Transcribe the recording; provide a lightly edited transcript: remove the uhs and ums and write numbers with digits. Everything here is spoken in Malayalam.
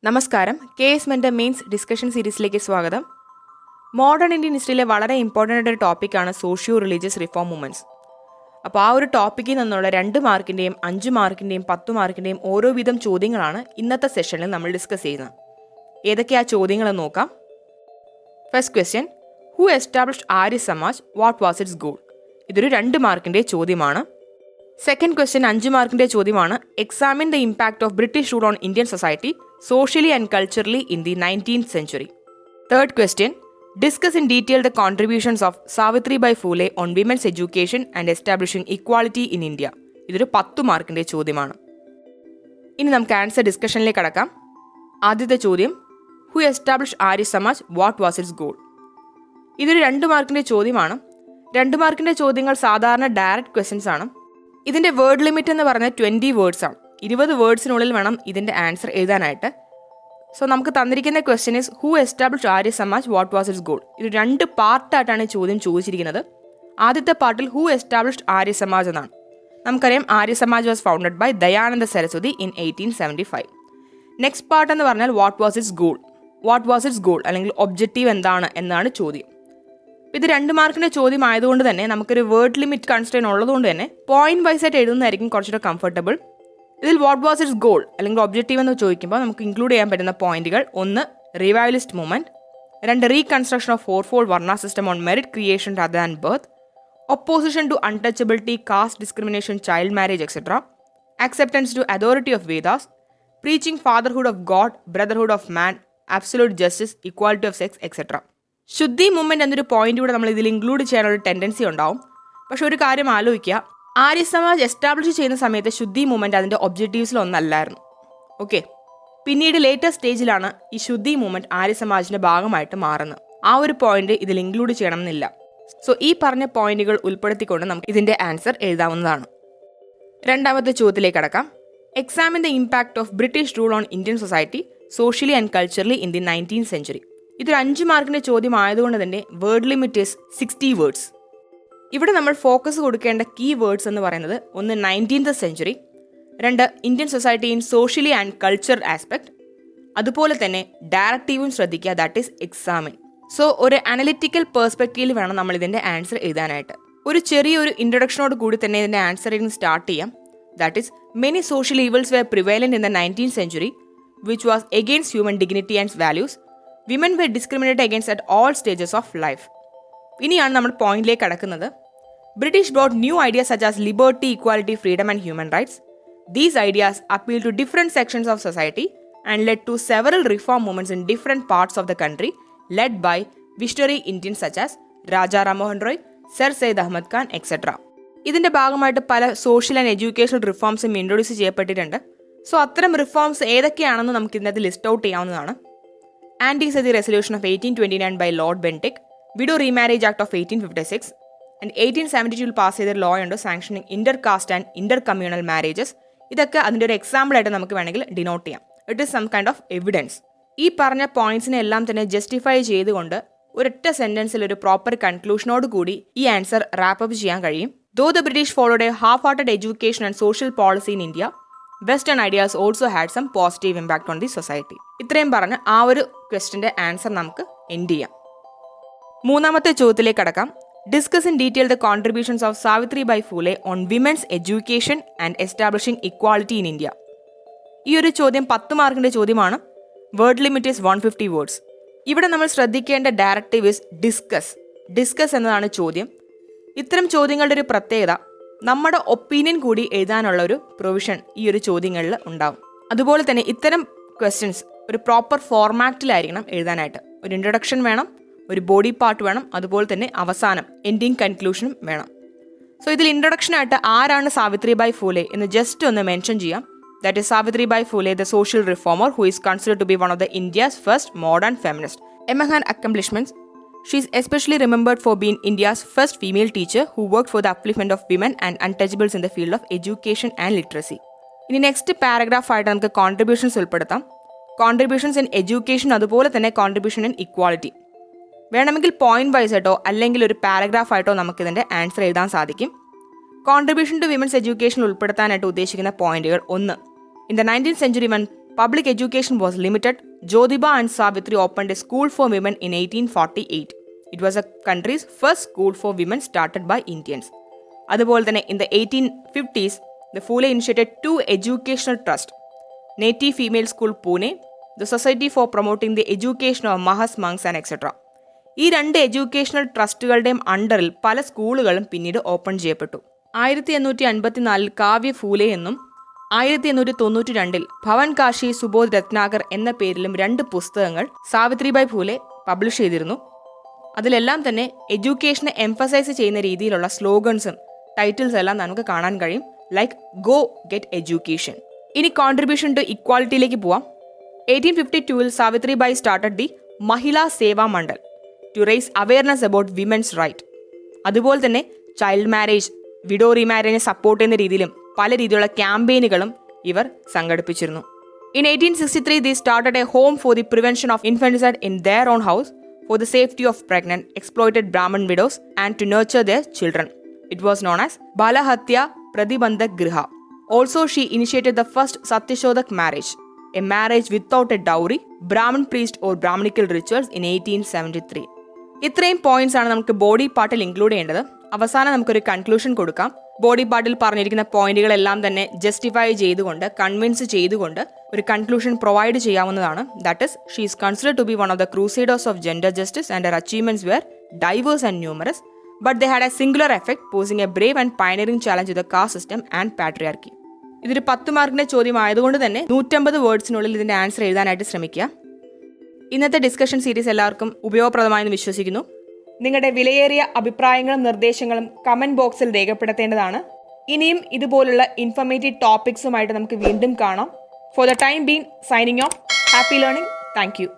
നമസ്കാരം, KS മെൻ്റർ മെയിൻസ് ഡിസ്കഷൻ സീരീസിലേക്ക് സ്വാഗതം. മോഡേൺ ഇന്ത്യൻ ഹിസ്റ്ററിയിലെ വളരെ ഇമ്പോർട്ടൻ്റ് ആയിട്ടൊരു ടോപ്പിക്കാണ് സോഷ്യോ റിലീജിയസ് റിഫോം മൂവ്മെൻറ്റ്സ്. അപ്പോൾ ആ ഒരു ടോപ്പിക്കിൽ നിന്നുള്ള 2 മാർക്കിൻ്റെയും 5 മാർക്കിൻ്റെയും 10 മാർക്കിൻ്റെയും ഓരോ വിധം ചോദ്യങ്ങളാണ് ഇന്നത്തെ സെഷനിൽ നമ്മൾ ഡിസ്കസ് ചെയ്യുന്നത്. ഏതൊക്കെയാ ചോദ്യങ്ങളെന്ന് നോക്കാം. First question, who established Arya Samaj, what was its goal? ഇതൊരു 2 മാർക്കിൻ്റെ ചോദ്യമാണ്. സെക്കൻഡ് ക്വസ്റ്റ്യൻ 5 മാർക്കിൻ്റെ ചോദ്യമാണ്. Examine the impact of British rule on Indian society socially and culturally in the 19th century. Third question, discuss in detail the contributions of Savitribai Phule on women's education and establishing equality in India. ഇതൊരു 10 മാർക്കിൻ്റെ ചോദ്യമാണ്. ഇനി നമുക്ക് ആൻസർ ഡിസ്കഷനിലേക്ക് കടക്കാം. ആദ്യത്തെ ചോദ്യം, who establish Arya Samaj, what was its goal? ഇതൊരു 2 മാർക്കിൻ്റെ ചോദ്യമാണ്. 2 മാർക്കിൻ്റെ ചോദ്യങ്ങൾ സാധാരണ ഡയറക്റ്റ് ക്വസ്റ്റ്യൻസ് ആണ്. ഇതിൻ്റെ വേർഡ് ലിമിറ്റ് എന്ന് പറഞ്ഞാൽ 20 വേർഡ്സ് ആണ്. 20 വേർഡ്സിനുള്ളിൽ വേണം ഇതിൻ്റെ ആൻസർ എഴുതാനായിട്ട്. സോ നമുക്ക് തന്നിരിക്കുന്ന question is who establish Arya Samaj, what was its goal? ഇത് 2 പാർട്ടായിട്ടാണ് ചോദ്യം ചോദിച്ചിരിക്കുന്നത്. ആദ്യത്തെ പാർട്ടിൽ ഹു എസ്റ്റാബ്ലിഷ്ഡ് ആര്യ സമാജ് എന്നാണ്. നമുക്കറിയാം Arya Samaj was founded by Dayananda Saraswati in 1875. Next part എന്ന് പറഞ്ഞാൽ what was its goal. What was its goal അല്ലെങ്കിൽ ഒബ്ജക്റ്റീവ് എന്താണ് എന്നാണ് ചോദ്യം. ഇത് 2 മാർക്കിൻ്റെ ചോദ്യം ആയതുകൊണ്ട് തന്നെ നമുക്കൊരു വേർഡ് ലിമിറ്റ് കൺസ്ട്രെയിൻ ഉള്ളതുകൊണ്ട് തന്നെ പോയിന്റ് വൈസ് ആയിട്ട് എഴുതുന്നതായിരിക്കും കുറച്ചുകൂടെ കംഫർട്ടബിൾ. ഇതിൽ വാട്ട് വാസ് ഇറ്റ്സ് ഗോൾ അല്ലെങ്കിൽ ഒബ്ജക്റ്റീവ് എന്ന് ചോദിക്കുമ്പോൾ നമുക്ക് ഇൻക്ലൂഡ് ചെയ്യാൻ പറ്റുന്ന പോയിന്റുകൾ: 1 revivalist movement, 2 reconstruction of 4-fold വർണ്ണ system on merit creation rather than birth, opposition to untouchability, caste discrimination, child marriage, etc., acceptance to authority of Vedas, preaching fatherhood of God, brotherhood of man, absolute justice, equality of sex, etc. ശുദ്ധി മൂവ്മെന്റ് എന്നൊരു പോയിന്റ് കൂടെ നമ്മൾ ഇതിൽ ഇൻക്ലൂഡ് ചെയ്യാനൊരു ടെൻഡൻസി ഉണ്ടാവും. പക്ഷെ ഒരു കാര്യം ആലോചിക്കുക, ആര്യ സമാജ് എസ്റ്റാബ്ലിഷ് ചെയ്യുന്ന സമയത്ത് ശുദ്ധി മൂവ്മെന്റ് അതിൻ്റെ ഒബ്ജക്റ്റീവ്സിലൊന്നല്ലായിരുന്നു. ഓക്കെ, പിന്നീട് ലേറ്റസ്റ്റ് സ്റ്റേജിലാണ് ഈ ശുദ്ധി മൂവ്മെന്റ് ആര്യ സമാജിന്റെ ഭാഗമായിട്ട് മാറുന്നത്. ആ ഒരു പോയിന്റ് ഇതിൽ ഇൻക്ലൂഡ് ചെയ്യണമെന്നില്ല. സോ ഈ പറഞ്ഞ പോയിന്റുകൾ ഉൾപ്പെടുത്തിക്കൊണ്ട് നമുക്ക് ഇതിന്റെ ആൻസർ എഴുതാവുന്നതാണ്. രണ്ടാമത്തെ ചോദ്യത്തിലേക്ക് കടക്കാം. Examine the impact of British rule on Indian society socially and culturally in the 19th century. ഇതൊരു 5 മാർക്കിന്റെ ചോദ്യം ആയതുകൊണ്ട് തന്നെ വേർഡ് ലിമിറ്റ് ഈസ് 60 വേർഡ്സ്. ഇവിടെ നമ്മൾ ഫോക്കസ് കൊടുക്കേണ്ട കീ വേർഡ്സ് എന്ന് പറയുന്നത് 1 19th century, 2 Indian society in socially and culture aspect, അതുപോലെ തന്നെ ഡയറക്റ്റീവും ശ്രദ്ധിക്കുക, ദാറ്റ് ഈസ് എക്സാമിൻ. സോ ഒരു അനലിറ്റിക്കൽ പേഴ്സ്പെക്റ്റീവിൽ വേണം നമ്മൾ ഇതിൻ്റെ ആൻസർ എഴുതാനായിട്ട്. ഒരു ചെറിയൊരു ഇൻട്രൊഡക്ഷനോട് കൂടി തന്നെ ഇതിൻ്റെ ആൻസറിൽ സ്റ്റാർട്ട് ചെയ്യാം. That is many social evils were prevalent in the 19th century which was against human dignity and values. Women were discriminated against at all stages of life. ഇനിയാണ് നമ്മൾ പോയിന്റിലേക്ക് കടക്കുന്നത്. British brought new ideas such as liberty, equality, freedom and human rights. These ideas appealed to different sections of society and led to several reform movements in different parts of the country led by visionary Indians such as Raja Ram Mohan Roy, Sir Syed Ahmad Khan, etc. ഇതിൻ്റെ ഭാഗമായിട്ട് പല സോഷ്യൽ ആൻഡ് എഡ്യൂക്കേഷണൽ റിഫോംസും ഇൻട്രൊഡ്യൂസ് ചെയ്യപ്പെട്ടിട്ടുണ്ട്. സോ അത്തരം റിഫോംസ് ഏതൊക്കെയാണെന്ന് നമുക്ക് ഇതിനകത്ത് ലിസ്റ്റ് ഔട്ട് ചെയ്യാവുന്നതാണ്. Anti sati resolution of 1829 by Lord Bentinck, widow remarriage act of 1856 and 1872 pass ചെയ്ത ലോ ഉണ്ട് sanctioning inter caste and inter communal marriages. ഇതൊക്കെ അതിൻ്റെ ഒരു എക്സാമ്പിൾ ആയിട്ട് നമുക്ക് വേണമെങ്കിൽ ഡിനോട്ട് ചെയ്യാം. It is some kind of evidence. ഈ പറഞ്ഞ പോയിന്റ്സിനെ എല്ലാം തന്നെ ജസ്റ്റിഫൈ ചെയ്തുകൊണ്ട് ഒരൊറ്റ സെന്റൻസിൽ ഒരു പ്രോപ്പർ കൺക്ലൂഷനോട് കൂടി ഈ ആൻസർ റാപ്പപ്പ് ചെയ്യാൻ കഴിയും. Though the British followed a half hearted education and social policy in India, western ideas also had some positive impact on the society. ഇത്രയും പറഞ്ഞ് ആ ഒരു ക്വസ്റ്റിന്റെ ആൻസർ നമുക്ക് എൻഡ് ചെയ്യാം. മൂന്നാമത്തെ ചോദ്യത്തിലേക്ക് കടക്കാം. Discuss in detail the contributions of Savitribai Phule on women's education and establishing equality in India. ഈ ഒരു ചോദ്യം 10 മാർക്കിന്റെ ചോദ്യമാണ്. Word limit is 150 words. ഇവിടെ നമ്മൾ ശ്രദ്ധിക്കേണ്ട ഡയറക്റ്റീവ് ഈസ് ഡിസ്കസ്. ഡിസ്കസ് എന്നതാണ് ചോദ്യം. ഇത്തരം ചോദ്യങ്ങളുടെ ഒരു പ്രത്യേകത, നമ്മുടെ ഒപ്പീനിയൻ കൂടി എഴുതാനുള്ള ഒരു പ്രൊവിഷൻ ഈ ഒരു ചോദ്യങ്ങളിൽ ഉണ്ടാവും. അതുപോലെ തന്നെ ഇത്തരം ക്വസ്റ്റ്യൻസ് ഒരു പ്രോപ്പർ ഫോർമാറ്റിലായിരിക്കണം എഴുതാനായിട്ട്. ഒരു ഇൻട്രൊഡക്ഷൻ വേണം, ഒരു ബോഡി പാർട്ട് വേണം, അതുപോലെ തന്നെ അവസാനം എൻഡിങ് കൺക്ലൂഷനും വേണം. സോ ഇതിൽ ഇൻട്രൊഡക്ഷനായിട്ട് ആരാണ് സാവിത്രിബായ് ഫൂലെ എന്ന് ജസ്റ്റ് ഒന്ന് മെൻഷൻ ചെയ്യാം. That is Savitribai Phule, the social reformer who is considered to be one of the India's first modern feminist. Among her accomplishments, she is especially remembered for being India's first female teacher who worked for the upliftment of women and untouchables in the field of education and literacy. ഇനി നെക്സ്റ്റ് പാരഗ്രാഫ് ആയിട്ട് നമുക്ക് കോൺട്രിബ്യൂഷൻസ് ഉൾപ്പെടുത്താം. കോൺട്രിബ്യൂഷൻസ് ഇൻ എഡ്യൂക്കേഷൻ, അതുപോലെ തന്നെ കോൺട്രിബ്യൂഷൻ ഇൻ ഇക്വാളിറ്റി. വേണമെങ്കിൽ പോയിന്റ് വൈസ് ആയിട്ടോ അല്ലെങ്കിൽ ഒരു പാരഗ്രാഫ് ആയിട്ടോ നമുക്കിതിൻ്റെ ആൻസർ എഴുതാൻ സാധിക്കും. കോൺട്രിബ്യൂഷൻ ടു വിമൻസ് എഡ്യൂക്കേഷൻ ഉൾപ്പെടുത്താനായിട്ട് ഉദ്ദേശിക്കുന്ന പോയിന്റുകൾ: 1, in the 19th century when public education was limited, Jyotiba and Savitri opened a school for women in 1848. It was the country's first school for women started by Indians. അതുപോലെ തന്നെ in the 1850s, the Phule initiated 2 educational trusts, Native Female School Pune, the Society for Promoting the Education of Mahas Monks and etc. ഈ 2 എഡ്യൂക്കേഷണൽ ട്രസ്റ്റുകളുടെയും അണ്ടറിൽ പല സ്കൂളുകളും പിന്നീട് ഓപ്പൺ ചെയ്യപ്പെട്ടു. 1854 കാവ്യ ഫൂലെ എന്നും 1892 ഭവൻ കാശി സുബോധ് രത്നാകർ എന്ന പേരിലും 2 പുസ്തകങ്ങൾ സാവിത്രിബായ് ഫൂലെ പബ്ലിഷ് ചെയ്തിരുന്നു. അതിലെല്ലാം തന്നെ എഡ്യൂക്കേഷനെ എംഫസൈസ് ചെയ്യുന്ന രീതിയിലുള്ള സ്ലോഗൻസും ടൈറ്റിൽസ് എല്ലാം നമുക്ക് കാണാൻ കഴിയും. Like go get education. ഇനി കോൺട്രിബ്യൂഷൻ ടു ഇക്വാളിറ്റിയിലേക്ക് പോവാം. 1852 Savitribai started the Mahila Seva Mandal to raise awareness about women's right. അതുപോലെ തന്നെ ചൈൽഡ് മാരേജ്, വിഡോ റീമാരേജിനെ സപ്പോർട്ട് ചെയ്യുന്ന രീതിയിലും പല രീതിയിലുള്ള ക്യാമ്പയിനുകളും ഇവർ സംഘടിപ്പിച്ചിരുന്നു. In 1863, they started a home for the prevention of infanticide in their own house for the safety of pregnant, exploited Brahmin widows and to nurture their children. It was known as Balahatya Pratibandhak Griha. Also, she initiated the first Satyashodak marriage, a marriage without a dowry, Brahmin priest or Brahminical rituals in 1873. ഇത്രയും പോയിന്റ്സ് ആണ് നമുക്ക് ബോഡി പാർട്ടിൽ ഇൻക്ലൂഡ് ചെയ്യേണ്ടത്. അവസാനം നമുക്കൊരു കൺക്ലൂഷൻ കൊടുക്കാം. ബോഡി പാർട്ടിൽ പറഞ്ഞിരിക്കുന്ന പോയിന്റുകളെല്ലാം തന്നെ ജസ്റ്റിഫൈ ചെയ്തുകൊണ്ട്, കൺവിൻസ് ചെയ്തുകൊണ്ട് ഒരു കൺക്ലൂഷൻ പ്രൊവൈഡ് ചെയ്യാവുന്നതാണ്. That is, she is considered to be one of the crusaders of gender justice and her achievements were diverse and numerous, but they had a singular effect, posing a brave and pioneering challenge to the caste system and patriarchy. ഇതൊരു 10 മാർക്കിന്റെ ചോദ്യം ആയതുകൊണ്ട് തന്നെ 150 വേർഡ്സിനുള്ളിൽ ഇതിന്റെ ആൻസർ എഴുതാനായിട്ട് ശ്രമിക്കുക. ഇന്നത്തെ ഡിസ്കഷൻ സീരീസ് എല്ലാവർക്കും ഉപയോഗപ്രദമായെന്ന് വിശ്വസിക്കുന്നു. നിങ്ങളുടെ വിലയേറിയ അഭിപ്രായങ്ങളും നിർദ്ദേശങ്ങളും കമന്റ് ബോക്സിൽ രേഖപ്പെടുത്തേണ്ടതാണ്. ഇനിയും ഇതുപോലുള്ള ഇൻഫർമേറ്റീവ് ടോപ്പിക്സുമായിട്ട് നമുക്ക് വീണ്ടും കാണാം. For the time being, signing off. Happy learning. Thank you.